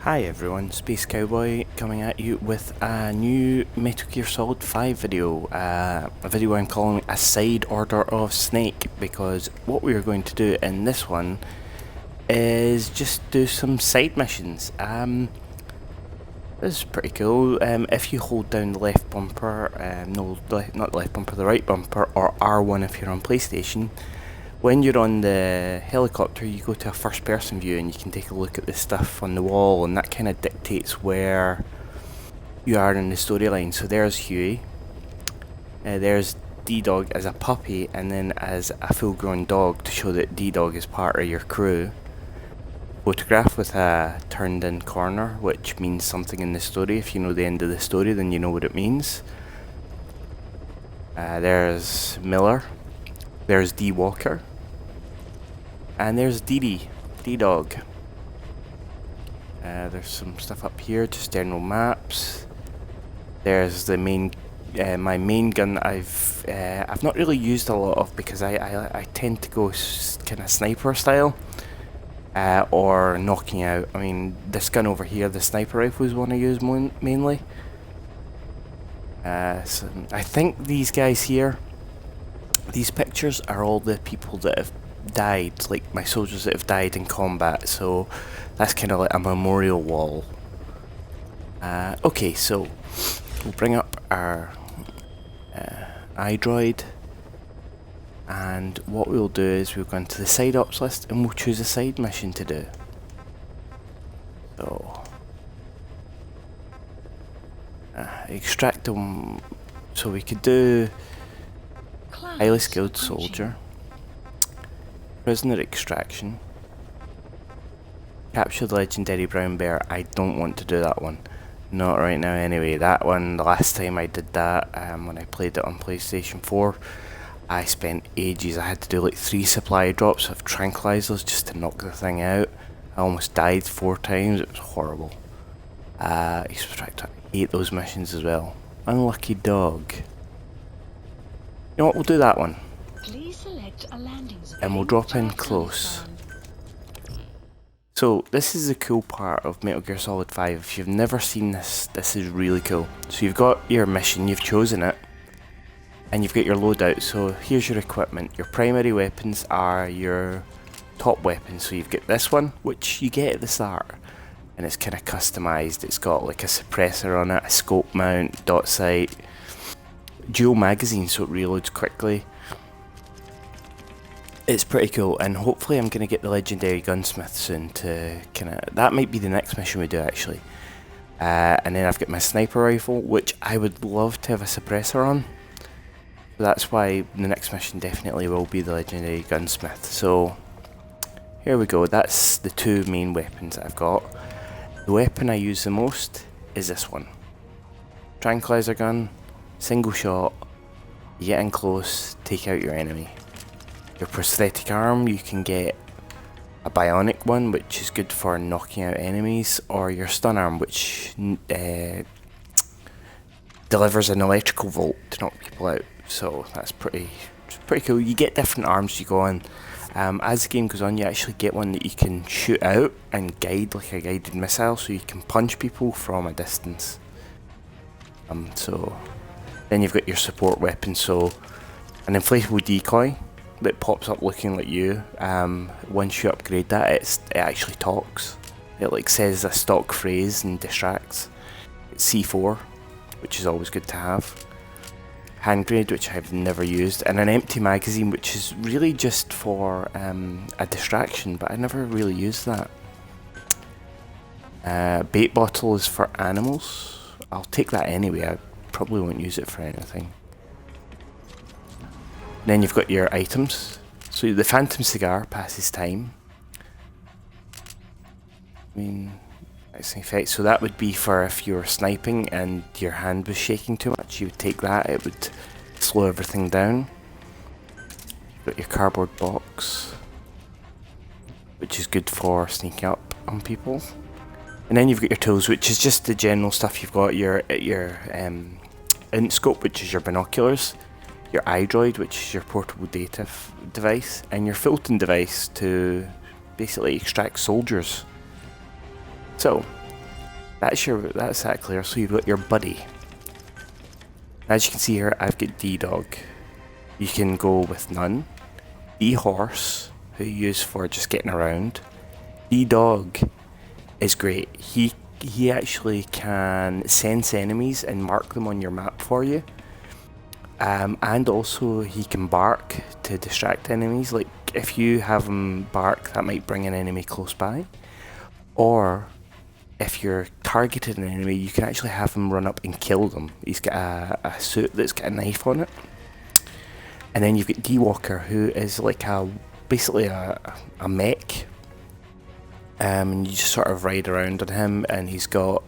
Hi everyone, Space Cowboy coming at you with a new Metal Gear Solid 5 video, a video I'm calling A Side Order of Snake, because what we are going to do in this one is just do some side missions. This is pretty cool. If you hold down the left bumper, not the left bumper, the right bumper, or R1 if you're on PlayStation, when you're on the helicopter, you go to a first person view and you can take a look at the stuff on the wall, and that kind of dictates where you are in the storyline. So there's Huey, there's D-Dog as a puppy, and then as a full grown dog to show that D-Dog is part of your crew. Photograph with a turned in corner, which means something in the story. If you know the end of the story, then you know what it means. There's Miller, there's D Walker, and there's D-Dog. There's some stuff up here, just general maps. There's the main, my main gun that I've not really used a lot of because I tend to go kind of sniper style, or knocking out. I mean, this gun over here, the sniper rifle, is one I use mainly. So I think these guys here, these pictures are all the people that have died, like my soldiers that have died in combat, so that's kind of like a memorial wall. Okay, so we'll bring up our iDroid, and what we'll do is we'll go into the side ops list and we'll choose a side mission to do. So extract them, so we could do highly skilled soldier, prisoner extraction, capture the legendary brown bear. I don't want to do that one, not right now anyway. That one, the last time I did that, when I played it on PlayStation 4, I spent ages. I had to do like 3 supply drops of tranquilizers just to knock the thing out. I almost died 4 times, it was horrible. Extract, I hate those missions as well. Unlucky dog. You know what, we'll do that one. Please select a landing zone. And we'll drop in close. So this is the cool part of Metal Gear Solid 5. If you've never seen this, this is really cool. So you've got your mission, you've chosen it, and you've got your loadout. So here's your equipment. Your primary weapons are your top weapons. So you've got this one, which you get at the start, and it's kind of customized. It's got like a suppressor on it, a scope mount, dot sight, dual magazine, so it reloads quickly. It's pretty cool, and hopefully I'm going to get the legendary gunsmith soon to kind of, that might be the next mission we do actually. And then I've got my sniper rifle, which I would love to have a suppressor on. So that's why the next mission definitely will be the legendary gunsmith. So here we go, that's the 2 main weapons that I've got. The weapon I use the most is this one. Tranquilizer gun, single shot, you get in close, take out your enemy. Your prosthetic arm, you can get a bionic one, which is good for knocking out enemies, or your stun arm, which delivers an electrical volt to knock people out. So that's pretty cool. You get different arms you go on. As the game goes on, you actually get one that you can shoot out and guide, like a guided missile, so you can punch people from a distance. So then you've got your support weapon, so an inflatable decoy that pops up looking like you. Once you upgrade that, it actually talks. It like says a stock phrase and distracts. It's C4, which is always good to have. Hand grenade, which I've never used, and an empty magazine, which is really just for a distraction, but I never really used that. Bait bottle is for animals. I'll take that anyway, I probably won't use it for anything. Then you've got your items. So the phantom cigar passes time. I mean, it's an effect. So that would be for if you were sniping and your hand was shaking too much, you would take that, it would slow everything down. You've got your cardboard box, which is good for sneaking up on people. And then you've got your tools, which is just the general stuff. You've got your int scope, which is your binoculars, your iDroid, which is your portable data device, and your Fulton device to basically extract soldiers. So That's that clear. So you've got your buddy. As you can see here, I've got D-Dog. You can go with none. D-Horse, who you use for just getting around. D-Dog is great. He actually can sense enemies and mark them on your map for you. And also he can bark to distract enemies. Like if you have him bark, that might bring an enemy close by. Or if you're targeting an enemy, you can actually have him run up and kill them. He's got a suit that's got a knife on it. And then you've got D-Walker, who is like basically a mech. And you just sort of ride around on him, and he's got...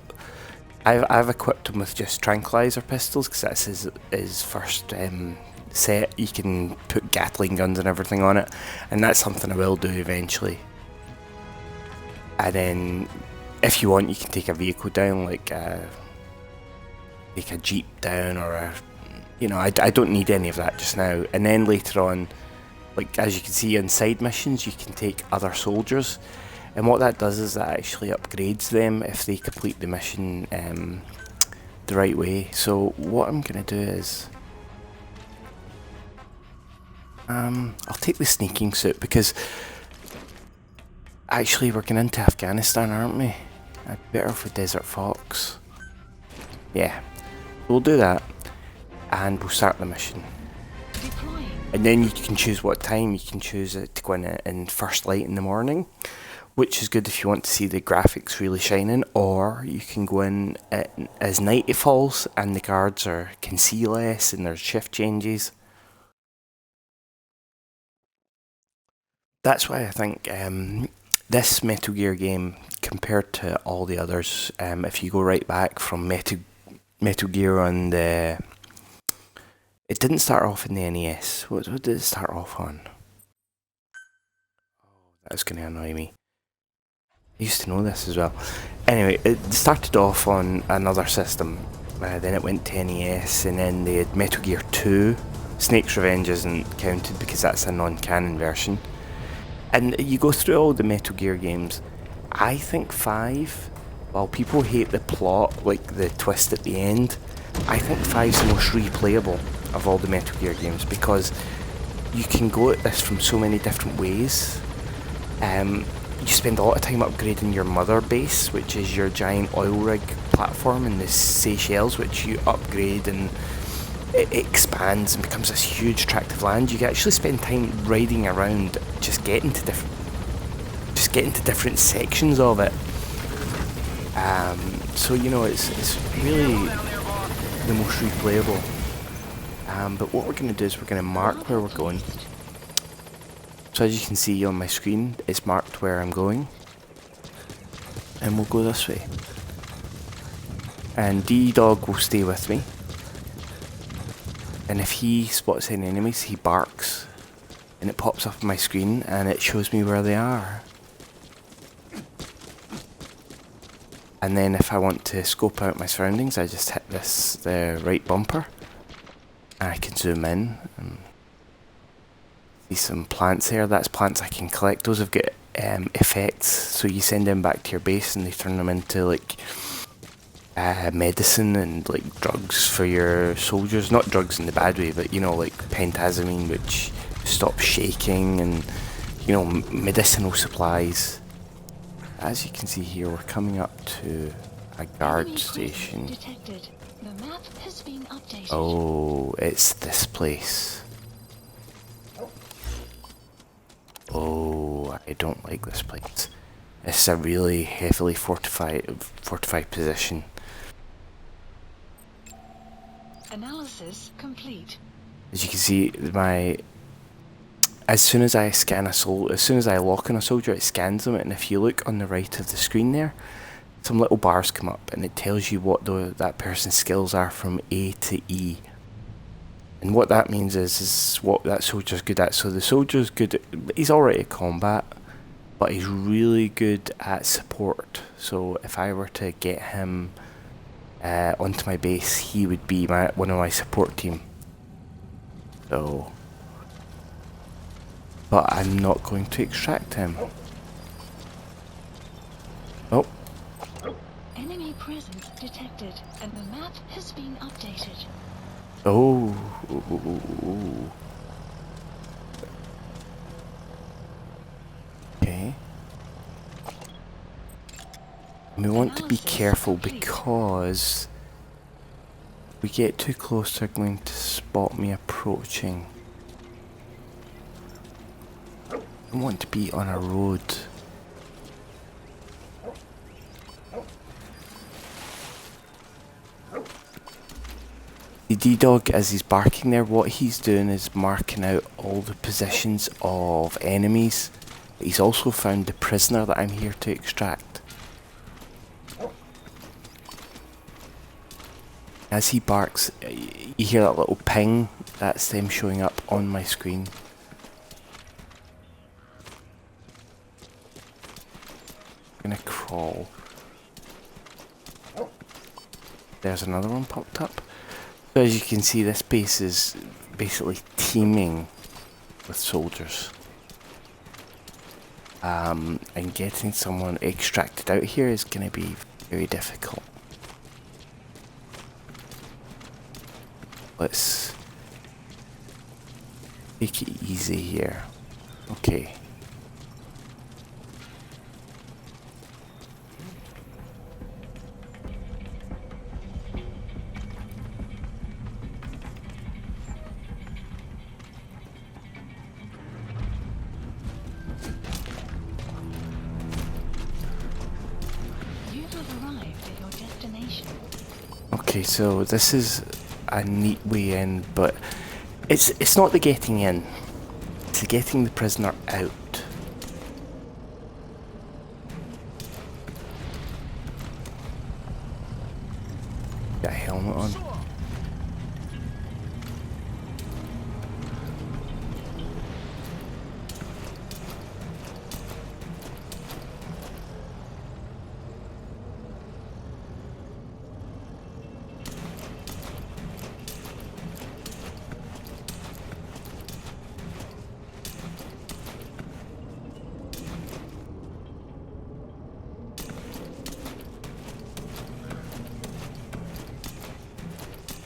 I've equipped him with just tranquilizer pistols, because that's his first set. You can put Gatling guns and everything on it, and that's something I will do eventually. And then, if you want, you can take a vehicle down, like take a jeep down, or a... You know, I don't need any of that just now. And then later on, like as you can see in side missions, you can take other soldiers. And what that does is that actually upgrades them if they complete the mission the right way. So what I'm going to do is... I'll take the sneaking suit, because... Actually, we're going into Afghanistan, aren't we? I'd better for Desert Fox. Yeah, we'll do that. And we'll start the mission. Deploying. And then you can choose what time. You can choose it to go in first light in the morning, which is good if you want to see the graphics really shining, or you can go in as night falls and the guards can see less and there's shift changes. That's why I think this Metal Gear game, compared to all the others, if you go right back from Metal Gear on the... It didn't start off in the NES. What did it start off on? Oh, that's going to annoy me. I used to know this as well. Anyway, it started off on another system. Then it went to NES, and then they had Metal Gear 2. Snake's Revenge isn't counted because that's a non-canon version. And you go through all the Metal Gear games. I think 5, while people hate the plot, like the twist at the end, I think 5's the most replayable of all the Metal Gear games, because you can go at this from so many different ways. You spend a lot of time upgrading your mother base, which is your giant oil rig platform in the Seychelles, which you upgrade and it expands and becomes this huge tract of land. You can actually spend time riding around, just getting to different sections of it. So you know, it's really the most replayable. But what we're going to do is we're going to mark where we're going. So as you can see on my screen, it's marked where I'm going. And we'll go this way. And D-Dog will stay with me. And if he spots any enemies, he barks. And it pops up on my screen and it shows me where they are. And then if I want to scope out my surroundings, I just hit the right bumper. And I can zoom in and see some plants there. That's plants I can collect. Those have got effects, so you send them back to your base and they turn them into like medicine and like drugs for your soldiers. Not drugs in the bad way, but you know, like pentazamine, which stops shaking, and you know, medicinal supplies. As you can see here, we're coming up to a guard station. Detected. The map has been updated. Oh, it's this place. Oh, I don't like this place. It's a really heavily fortified position. Analysis complete. As you can see, as soon as I lock on a soldier, it scans them, and if you look on the right of the screen there, some little bars come up, and it tells you what that person's skills are from A to E. And what that means is what that soldier's good at. So the soldier's good he's alright at combat, but he's really good at support. So if I were to get him onto my base, he would be one of my support team. So, but I'm not going to extract him. Oh. Enemy Enemy presence detected, and the map has been updated. Oh. Okay. We want to be careful because if we get too close, they're going to spot me approaching. I don't want to be on a road. The D-Dog, as he's barking there, what he's doing is marking out all the positions of enemies. He's also found the prisoner that I'm here to extract. As he barks, you hear that little ping. That's them showing up on my screen. I'm gonna crawl. There's another one popped up. So as you can see, this base is basically teeming with soldiers. And getting someone extracted out here is going to be very difficult. Let's take it easy here. Okay. Okay, so this is a neat way in, but it's not the getting in, it's the getting the prisoner out. Got a helmet on.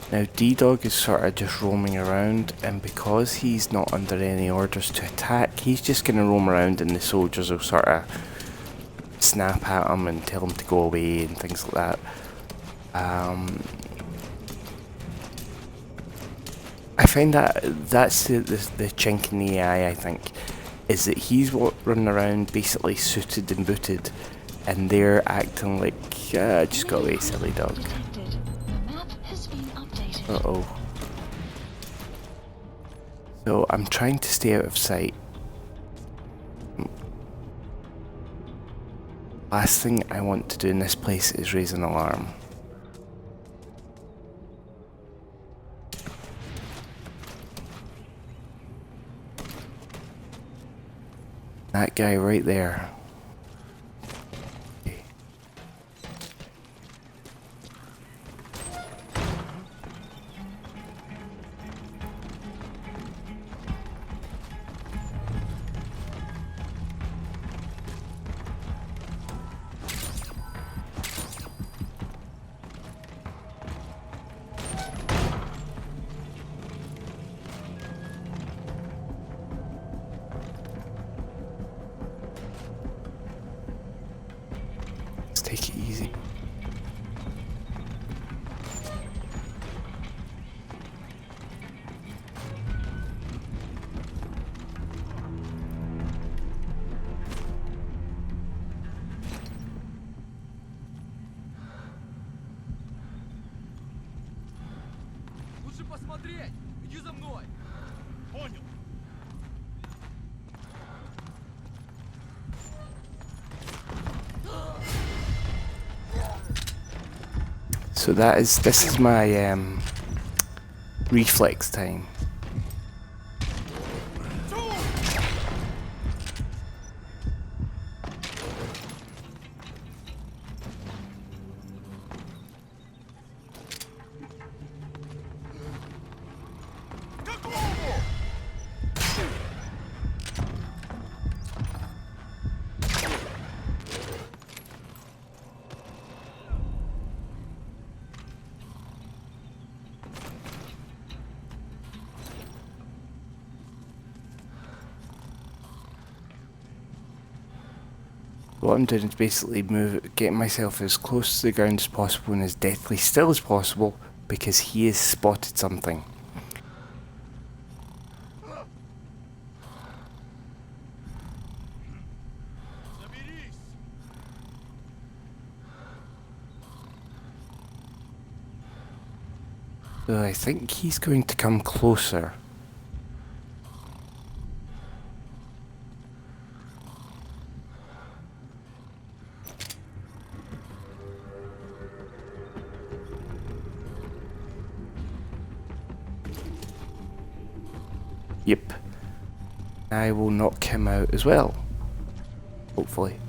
Now D-Dog is sort of just roaming around, and because he's not under any orders to attack, he's just going to roam around and the soldiers will sort of snap at him and tell him to go away and things like that. I find that that's the chink in the eye, I think, is that he's running around basically suited and booted, and they're acting like, just go away, silly dog. Uh-oh. So I'm trying to stay out of sight. Last thing I want to do in this place is raise an alarm. That guy right there. Take it easy. Лучше посмотреть. Иди за мной. Понял. So this is my reflex time. What I'm doing is basically getting myself as close to the ground as possible and as deathly still as possible because he has spotted something. Соберись! So I think he's going to come closer. Yep. I will knock him out as well. Hopefully.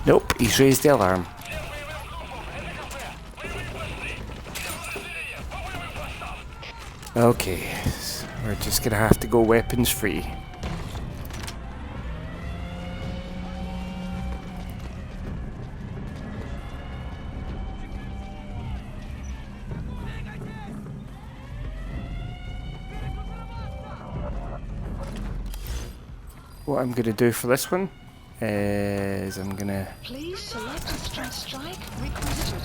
Nope, he's raised the alarm. Okay, so we're just gonna have to go weapons free. What I'm gonna do for this one is I'm gonna... Please select a strike requested.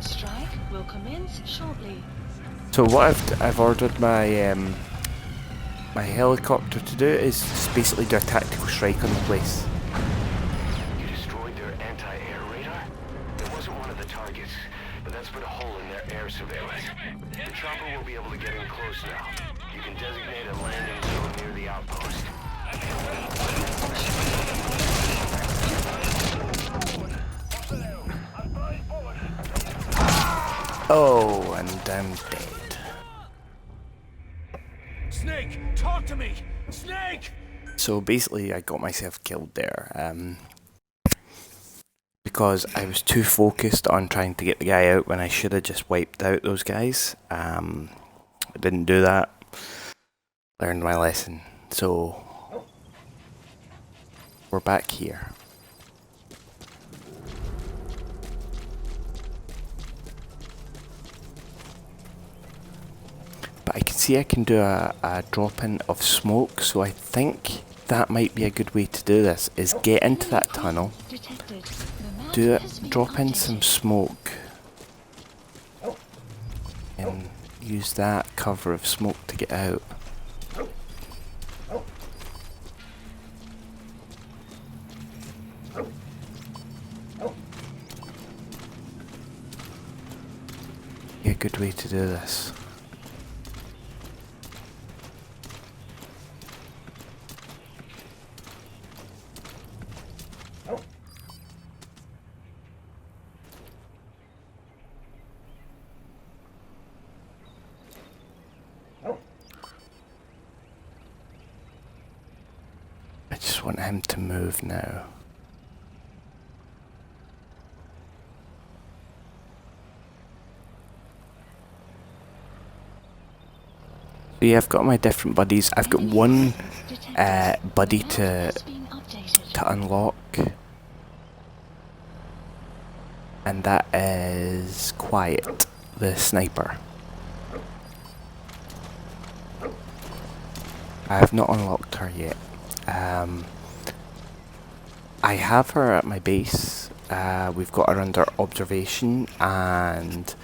Strike will commence shortly. So what I've ordered my my helicopter to do is just basically do a tactical strike on the place. You destroyed their anti-air radar? It wasn't one of the targets, but that's put a hole in their air surveillance. The chopper will be able to get in close now. You can designate a landing zone near the outpost. Oh, and I'm dead. Snake, talk to me! Snake! So basically I got myself killed there. Because I was too focused on trying to get the guy out when I should have just wiped out those guys. I didn't do that. Learned my lesson. So we're back here. But I can see I can do a drop-in of smoke, so I think that might be a good way to do this, is get into that tunnel, Detected. The map do it, has been drop in updated. some smoke, and use that cover of smoke to get out. Be a good way to do this. I just want him to move now. So yeah, I've got my different buddies. I've got one buddy to unlock, and that is Quiet, the sniper. I have not unlocked her yet. I have her at my base. We've got her under observation, and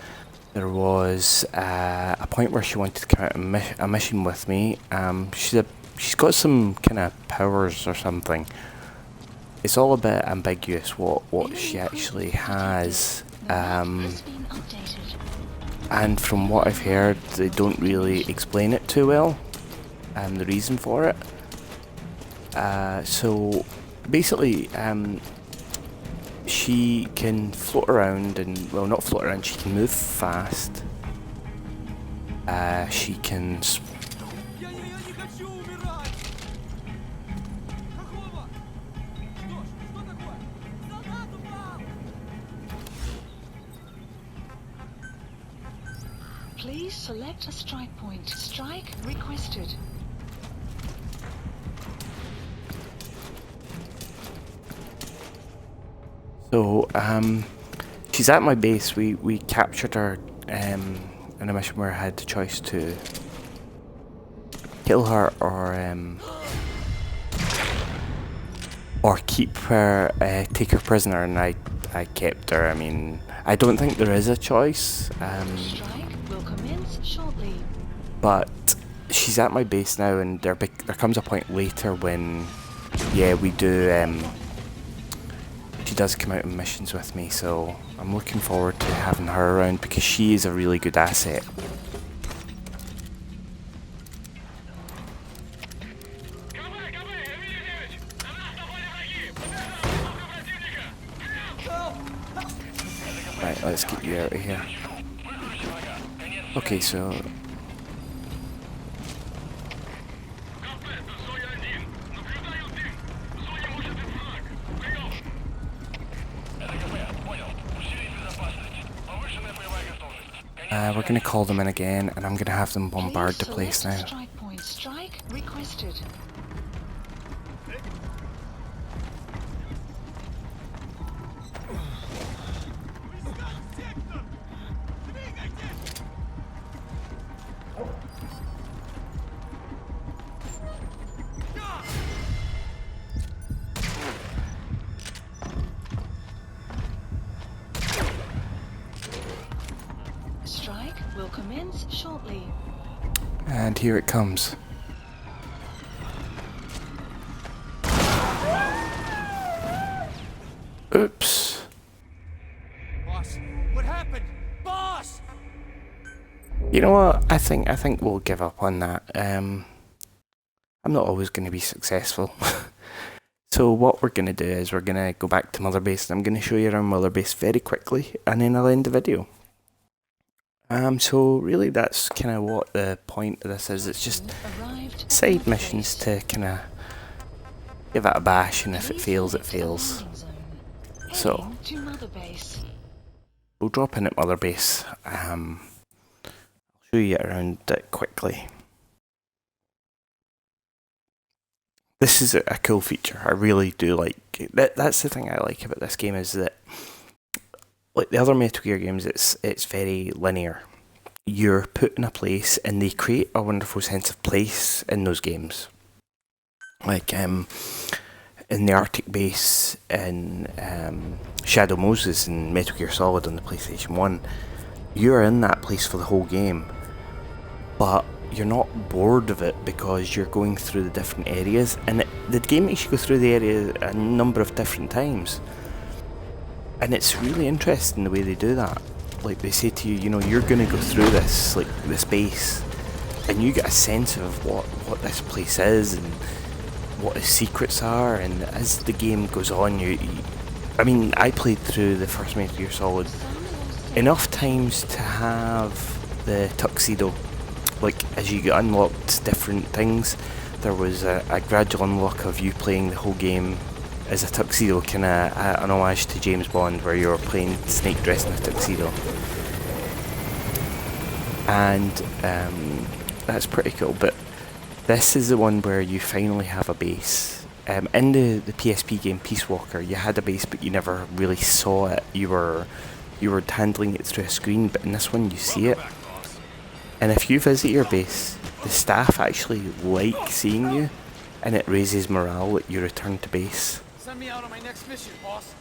there was a point where she wanted to come out a mission with me. She's got some kind of powers or something. It's all a bit ambiguous what she actually has. And from what I've heard, they don't really explain it too well. The reason for it. So basically, she can float around and, well, not float around, she can move fast. She can... Я не хочу умирать! Какого? Что такое? Солдат упал! Please select a strike point. Strike requested. So, she's at my base. We captured her in a mission where I had the choice to kill her or keep her, take her prisoner, and I kept her. I mean, I don't think there is a choice. Strike will commence shortly. But she's at my base now, and there comes a point later when, yeah, we do. She does come out on missions with me, so I'm looking forward to having her around because she is a really good asset. Right, let's get you out of here. Okay, so we're gonna call them in again, and I'm gonna have them bombard the place now. Strike point. Strike requested. Strike will commence shortly. And here it comes. Oops. Boss, what happened? Boss! You know what? I think we'll give up on that. I'm not always going to be successful. So what we're going to do is we're going to go back to Mother Base, and I'm going to show you around Mother Base very quickly, and then I'll end the video. So really that's kind of what the point of this is. It's just side missions to kind of give it a bash, and if it fails, it fails. So we'll drop in at Mother Base. I'll show you around it quickly. This is a cool feature. I really do like that. That's the thing I like about this game, is that, like the other Metal Gear games, it's very linear. You're put in a place, and they create a wonderful sense of place in those games. Like in the Arctic base in Shadow Moses and Metal Gear Solid on the PlayStation 1, you're in that place for the whole game, but you're not bored of it because you're going through the different areas, and the game makes you go through the area a number of different times. And it's really interesting the way they do that. Like they say to you, you know, you're going to go through this, like this base, and you get a sense of what this place is and what its secrets are. And as the game goes on, I mean, I played through the first Metal Gear Solid enough times to have the tuxedo. Like as you unlocked different things, there was a gradual unlock of you playing the whole game as a tuxedo, kind of an homage to James Bond, where you're playing Snake dressed in a tuxedo. And that's pretty cool. But this is the one where you finally have a base. In the PSP game Peace Walker, you had a base, but you never really saw it. You were handling it through a screen, but in this one you see it. And if you visit your base, the staff actually like seeing you, and it raises morale that you return to base. Send me out on my next mission, boss.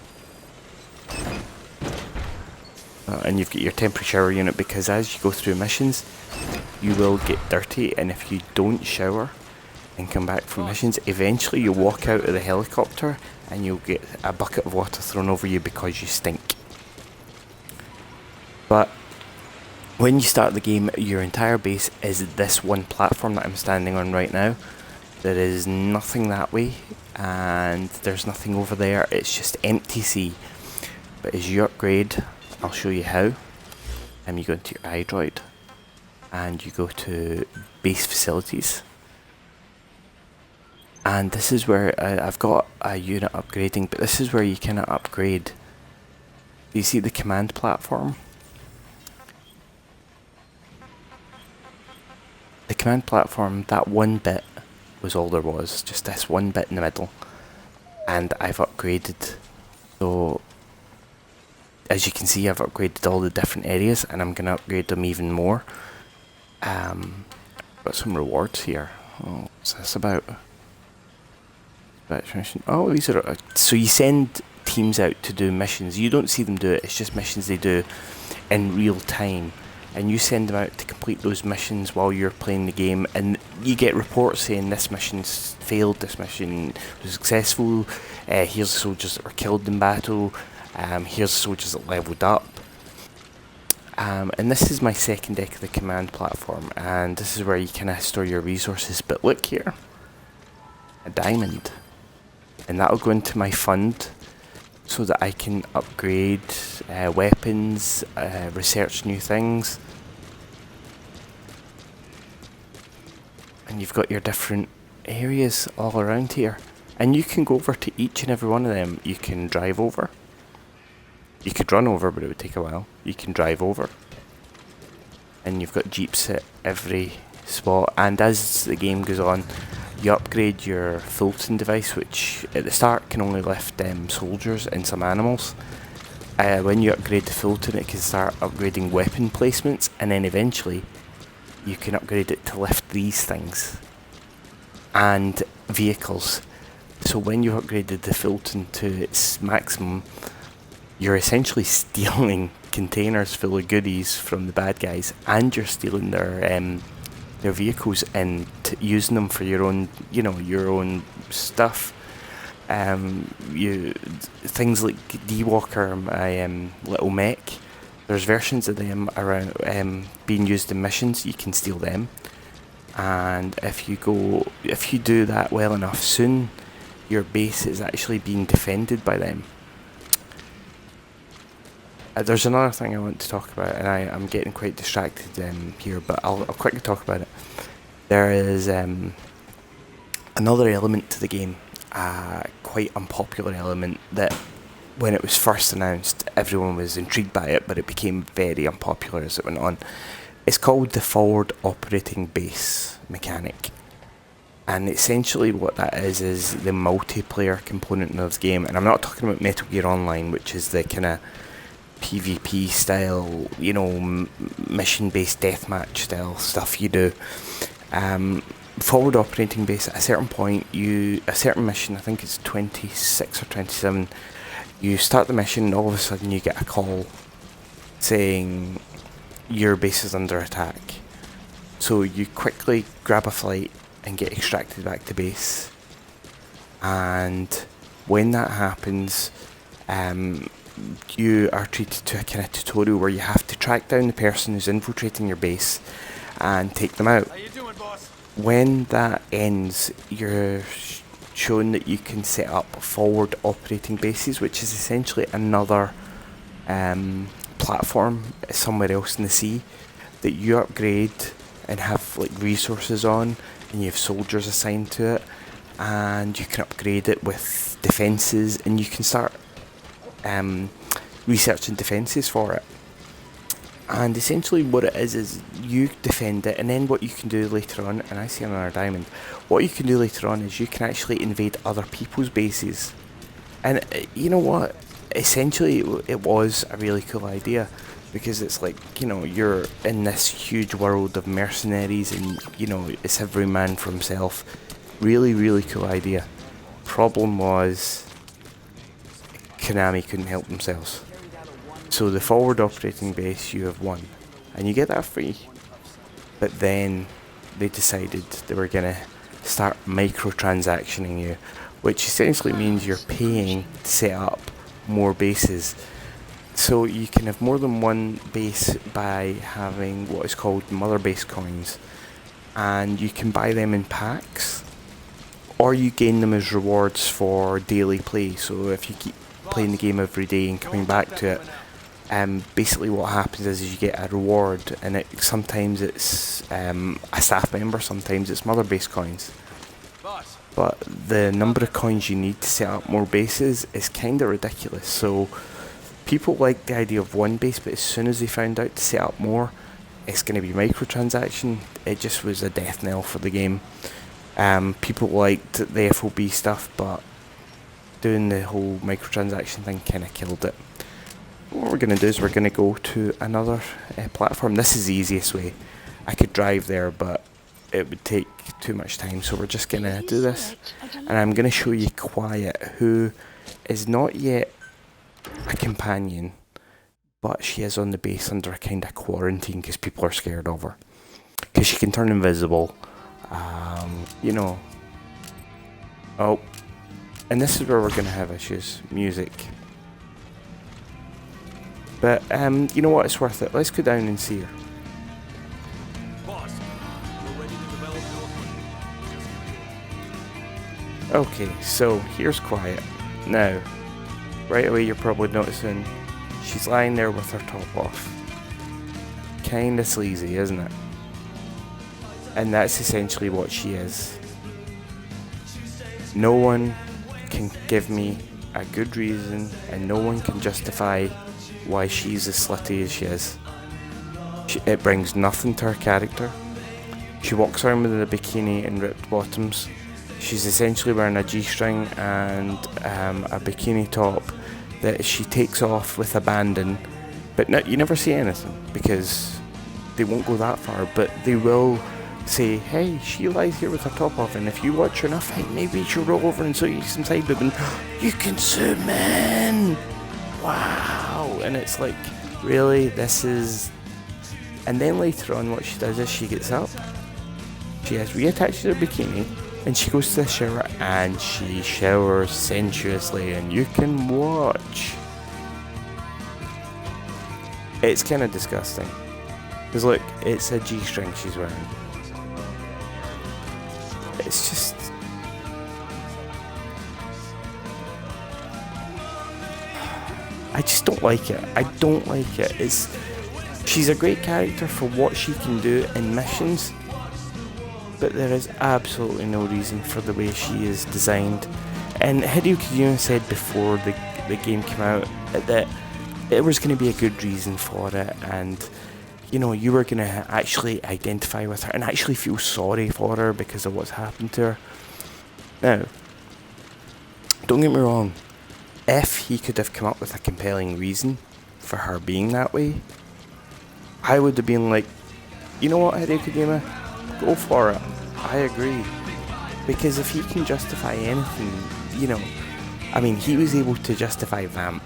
And you've got your temporary shower unit, because as you go through missions, you will get dirty, and if you don't shower and come back from missions, eventually you'll walk out of the helicopter and you'll get a bucket of water thrown over you because you stink. But when you start the game, your entire base is this one platform that I'm standing on right now. There is nothing that way, and there's nothing over there. It's just empty sea. But as you upgrade, I'll show you how. You go into your iDroid, and you go to base facilities. And this is where I've got a unit upgrading, but this is where you cannot upgrade. You see the command platform? command platform, that one bit was all there was, just this one bit in the middle, and I've upgraded. So as you can see, I've upgraded all the different areas, and I'm going to upgrade them even more. Got some rewards here. Oh, what's this about? Oh, these are... so you send teams out to do missions. You don't see them do it, it's just missions they do in real time. And you send them out to complete those missions while you're playing the game, and you get reports saying this mission's failed, this mission was successful, here's the soldiers that were killed in battle, here's the soldiers that leveled up. And this is my second deck of the command platform, and this is where you kind of store your resources. But look here, a diamond, and that'll go into my fund so that I can upgrade weapons, research new things. And you've got your different areas all around here, and you can go over to each and every one of them. You can drive over, you could run over, but it would take a while. You can drive over, and you've got jeeps at every spot. And as the game goes on, you upgrade your Fulton device, which at the start can only lift soldiers and some animals. When you upgrade the Fulton, it can start upgrading weapon placements, and then eventually you can upgrade it to lift these things and vehicles. So when you upgraded the Fulton to its maximum, you're essentially stealing containers full of goodies from the bad guys, and you're stealing their vehicles and using them for your own, your own stuff. Things like D-Walker, my little mech, there's versions of them around being used in missions. You can steal them, and if you do that well enough, soon your base is actually being defended by them. There's another thing I want to talk about, and I'm getting quite distracted here, but I'll quickly talk about it. There is another element to the game, quite unpopular element, that when it was first announced everyone was intrigued by it, but it became very unpopular as it went on. It's called the forward operating base mechanic, and essentially what that is the multiplayer component of the game. And I'm not talking about Metal Gear Online, which is the kind of PvP style, mission-based deathmatch style stuff you do. Forward operating base, at a certain point, a certain mission, I think it's 26 or 27, you start the mission and all of a sudden you get a call saying your base is under attack. So you quickly grab a flight and get extracted back to base. And when that happens, you are treated to a kind of tutorial where you have to track down the person who's infiltrating your base and take them out. How you doing, boss? When that ends, you're shown that you can set up forward operating bases, which is essentially another platform somewhere else in the sea that you upgrade and have like resources on, and you have soldiers assigned to it, and you can upgrade it with defences, and you can start researching defences for it. And essentially what it is you defend it, and then what you can do later on, and I see another diamond, what you can do later on is you can actually invade other people's bases. And you know what, essentially it was a really cool idea, because it's like, you're in this huge world of mercenaries, and it's every man for himself. Really, really cool idea. Problem was, Konami couldn't help themselves. So the forward operating base, you have one, and you get that free. But then they decided they were going to start microtransactioning you, which essentially means you're paying to set up more bases. So you can have more than one base by having what is called mother base coins, and you can buy them in packs, or you gain them as rewards for daily play. So if you keep playing the game every day and coming back to it, basically what happens is you get a reward, and sometimes it's a staff member, sometimes it's mother base coins. But the number of coins you need to set up more bases is kind of ridiculous. So people like the idea of one base, but as soon as they found out to set up more, it's going to be microtransaction. It just was a death knell for the game. People liked the FOB stuff, but doing the whole microtransaction thing kind of killed it. What we're going to do is we're going to go to another platform. This is the easiest way. I could drive there, but it would take too much time, so we're just going to do this. And I'm going to show you Quiet, who is not yet a companion, but she is on the base under a kind of quarantine because people are scared of her. Because she can turn invisible, you know. Oh, and this is where we're going to have issues. Music. But, you know what, it's worth it. Let's go down and see her. Boss, we're ready to develop your Okay, so here's Quiet. Now, right away you're probably noticing she's lying there with her top off. Kinda sleazy, isn't it? And that's essentially what she is. No one can give me a good reason, and no one can justify why she's as slutty as she is. It brings nothing to her character. She walks around with a bikini and ripped bottoms. She's essentially wearing a G-string and a bikini top that she takes off with abandon. But no, you never see anything because they won't go that far, but they will say, hey, she lies here with her top off, and if you watch her enough, hey, maybe she'll roll over and show you some side boob and you can zoom in. Wow. And it's like, really, this is... And then later on what she does is she gets up, she has reattached her bikini, and she goes to the shower and she showers sensuously, and you can watch. It's kind of disgusting. Because look, it's a G-string she's wearing. It's just... I just don't like it. I don't like it. She's a great character for what she can do in missions, but there is absolutely no reason for the way she is designed. And Hideo Kojima said before the game came out that there was going to be a good reason for it, and you know, you were going to actually identify with her and actually feel sorry for her because of what's happened to her. Now, don't get me wrong, if he could have come up with a compelling reason for her being that way, I would have been like, you know what, Hideo Kojima, go for it. I agree. Because if he can justify anything, you know, I mean, he was able to justify Vamp.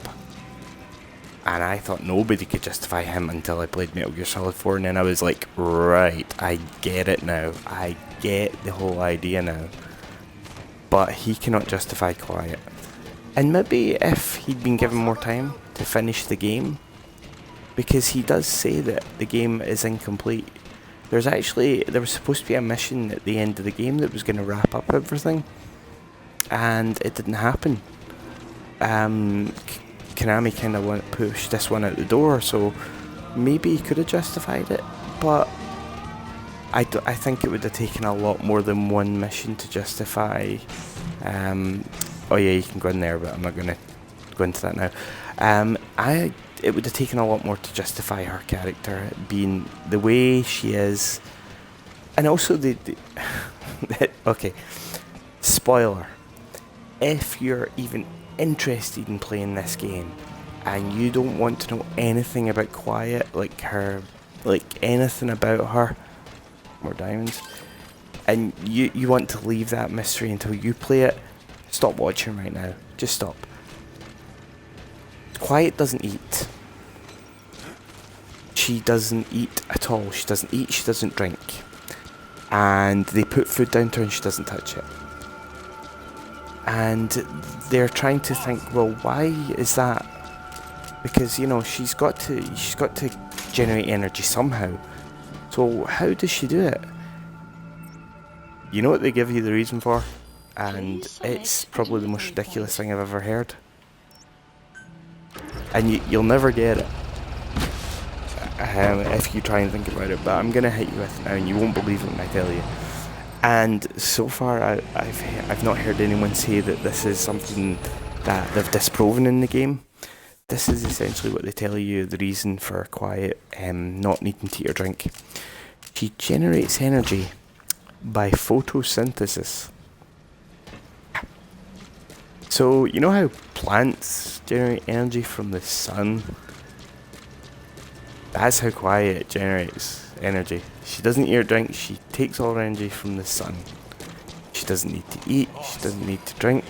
And I thought nobody could justify him until I played Metal Gear Solid 4, and then I was like, right, I get it now. I get the whole idea now. But he cannot justify Quiet. And maybe if he'd been given more time to finish the game, because he does say that the game is incomplete. There was supposed to be a mission at the end of the game that was going to wrap up everything, and it didn't happen. Konami kind of pushed this one out the door, so maybe he could have justified it, but I think it would have taken a lot more than one mission to justify. Oh yeah, you can go in there, but I'm not going to go into that now. It would have taken a lot more to justify her character being the way she is, and also the okay, spoiler, if you're even interested in playing this game and you don't want to know anything about Quiet, like her, like anything about her, more diamonds, and you want to leave that mystery until you play it, stop watching right now. Just stop. Quiet doesn't eat. She doesn't eat at all. She doesn't eat, she doesn't drink. And they put food down to her and she doesn't touch it. And they're trying to think, well, why is that? Because, you know, she's got to generate energy somehow. So how does she do it? You know what they give you the reason for? And it's probably the most ridiculous thing I've ever heard. And you'll never get it if you try and think about it, but I'm going to hit you with it now and you won't believe it when I tell you. And so far I've not heard anyone say that this is something that they've disproven in the game. this is essentially what they tell you the reason for Quiet not needing to eat or drink. She generates energy by photosynthesis. So, you know how plants generate energy from the sun? That's how Quiet generates energy. She doesn't eat or drink, she takes all her energy from the sun. She doesn't need to eat, she doesn't need to drink.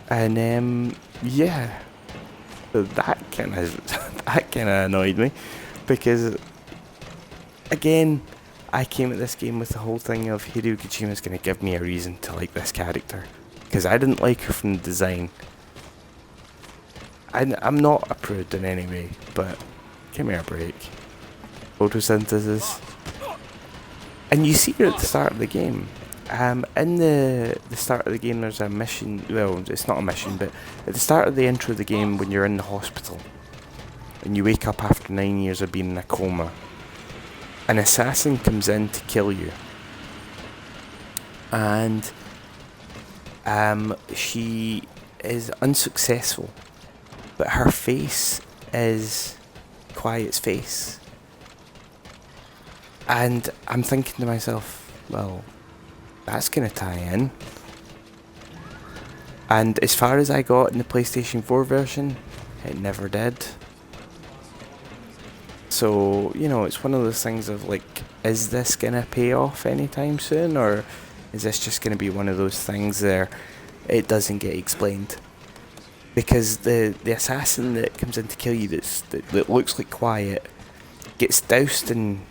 And yeah. So that kinda annoyed me. Because again, I came at this game with the whole thing of Hideo Kojima's gonna give me a reason to like this character. Because I didn't like her from the design. I'm not a prude in any way, but give me a break. Photosynthesis. And you see her at the start of the game. In the start of the game there's a mission, well, it's not a mission, but at the start of the intro of the game when you're in the hospital and you wake up after 9 years of being in a coma, an assassin comes in to kill you. And she is unsuccessful, but her face is Quiet's face. And I'm thinking to myself, well, that's gonna tie in. And as far as I got in the PlayStation 4 version, it never did. So, you know, it's one of those things of like, is this gonna pay off anytime soon, or is this just gonna be one of those things there it doesn't get explained? Because the assassin that comes in to kill you that looks like Quiet gets doused in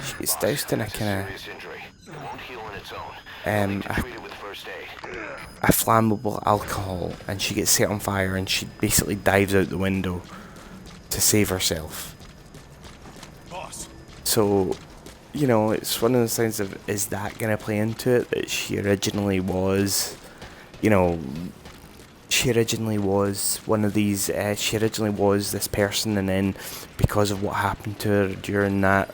she gets doused in a kind of a flammable alcohol, and she gets set on fire, and she basically dives out the window to save herself. So, you know, it's one of those things of, is that going to play into it, that she originally was, you know, she originally was one of these, she originally was this person, and then because of what happened to her during that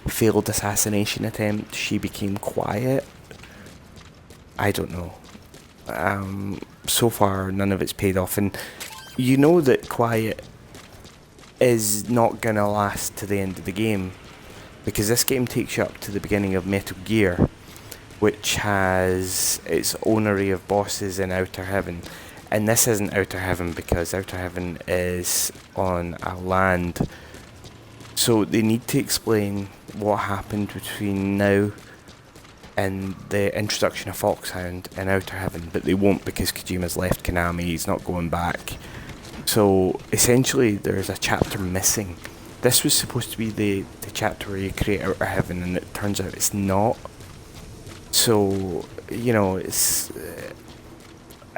failed assassination attempt, she became Quiet? I don't know. So far, none of it's paid off, and you know that Quiet is not going to last to the end of the game, because this game takes you up to the beginning of Metal Gear, which has its own array of bosses in Outer Heaven. And this isn't Outer Heaven, because Outer Heaven is on a land. So they need to explain what happened between now and the introduction of Foxhound in Outer Heaven, but they won't, because Kojima's left Konami, he's not going back. So essentially there's a chapter missing. This was supposed to be the chapter where you create Outer Heaven, and it turns out it's not. So, you know, it's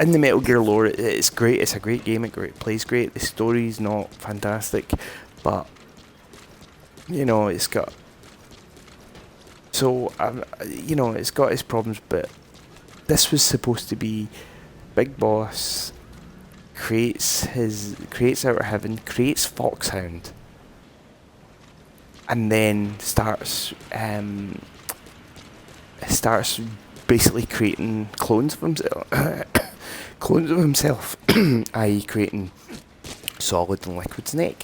in the Metal Gear lore, it's great, it's a great game, it plays great, the story's not fantastic, but, you know, it's got, so, you know, it's got its problems, but this was supposed to be Big Boss creates Outer Heaven, creates Foxhound, and then starts basically creating clones of himself, i.e. creating Solid and Liquid Snake.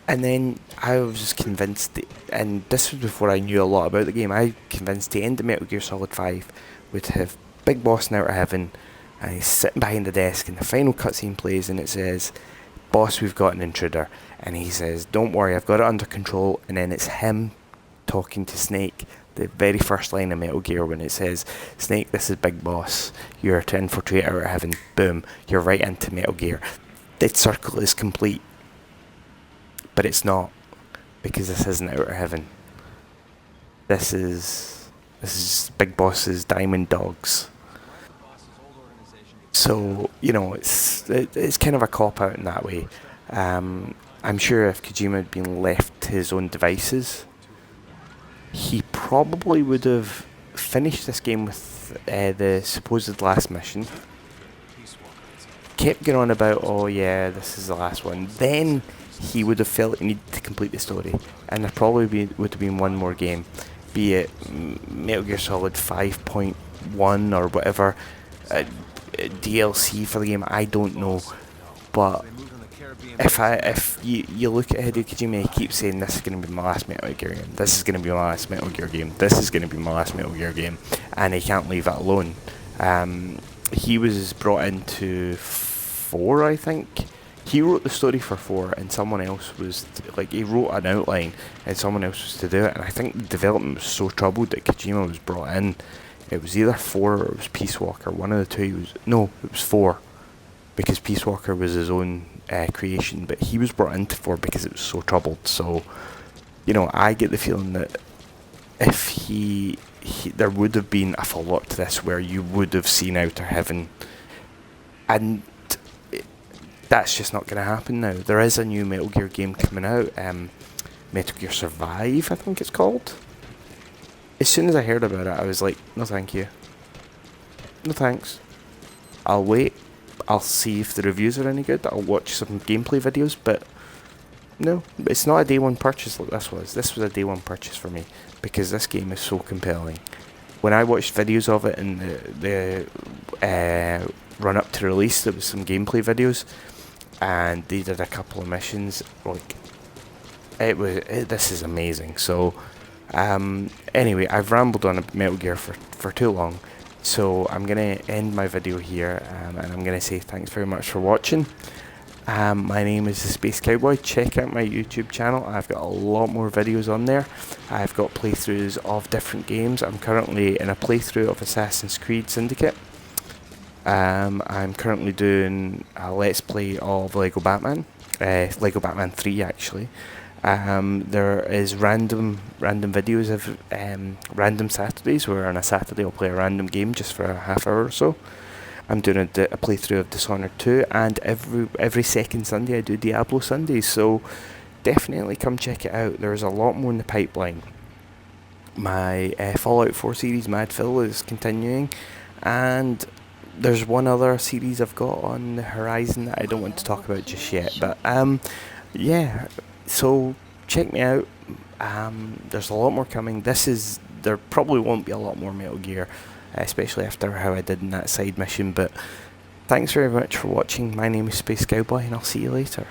And then I was just convinced, and this was before I knew a lot about the game, I convinced the end of Metal Gear Solid 5 would have Big Boss in Outer Heaven, and he's sitting behind the desk, and the final cutscene plays, and it says, "Boss, we've got an intruder." And he says, "Don't worry, I've got it under control." And then it's him talking to Snake, the very first line of Metal Gear, when it says, "Snake, this is Big Boss. You're to infiltrate Outer Heaven." Boom, you're right into Metal Gear. The circle is complete. But it's not, because this isn't Outer Heaven. This is Big Boss's Diamond Dogs. So, you know, it's kind of a cop-out in that way. I'm sure if Kojima had been left to his own devices, he probably would have finished this game with the supposed last mission, kept going on about, oh yeah, this is the last one, then he would have felt he needed to complete the story, and there probably would have been one more game, be it Metal Gear Solid 5.1 or whatever, DLC for the game, I don't know. But They moved on the Caribbean if you look at Hideo Kojima, he keeps saying this is going to be my last Metal Gear game, this is going to be my last Metal Gear game, this is going to be my last Metal Gear game, and he can't leave it alone. He was brought into 4, I think. He wrote the story for 4, and someone else was like, he wrote an outline, and someone else was to do it. And I think the development was so troubled that Kojima was brought in. It was either 4 or it was Peace Walker. One of the two. It was 4, because Peace Walker was his own creation, but he was brought into 4 because it was so troubled. So, I get the feeling that if he there would have been a follow-up to this where you would have seen Outer Heaven, and that's just not going to happen now. There is a new Metal Gear game coming out, Metal Gear Survive, I think it's called. As soon as I heard about it, I was like, no thank you. No thanks. I'll wait. I'll see if the reviews are any good. I'll watch some gameplay videos, but no, it's not a day one purchase like this was. This was a day one purchase for me, because this game is so compelling. When I watched videos of it in the run up to release, there was some gameplay videos, and they did a couple of missions. Like, this is amazing. So, anyway, I've rambled on about Metal Gear for too long, so I'm gonna end my video here, and I'm gonna say thanks very much for watching. My name is the Space Cowboy. Check out my YouTube channel. I've got a lot more videos on there. I've got playthroughs of different games. I'm currently in a playthrough of Assassin's Creed Syndicate. I'm currently doing a Let's Play of Lego Batman. Lego Batman 3, actually. There is random videos of random Saturdays, where on a Saturday I'll play a random game just for a half hour or so. I'm doing a playthrough of Dishonored 2, and every second Sunday I do Diablo Sundays, so definitely come check it out. There's a lot more in the pipeline. My Fallout 4 series, Mad Phil, is continuing, and there's one other series I've got on the horizon that I don't want to talk about just yet, but yeah, so check me out. There's a lot more coming. There probably won't be a lot more Metal Gear, especially after how I did in that side mission, but thanks very much for watching. My name is Space Cowboy, and I'll see you later.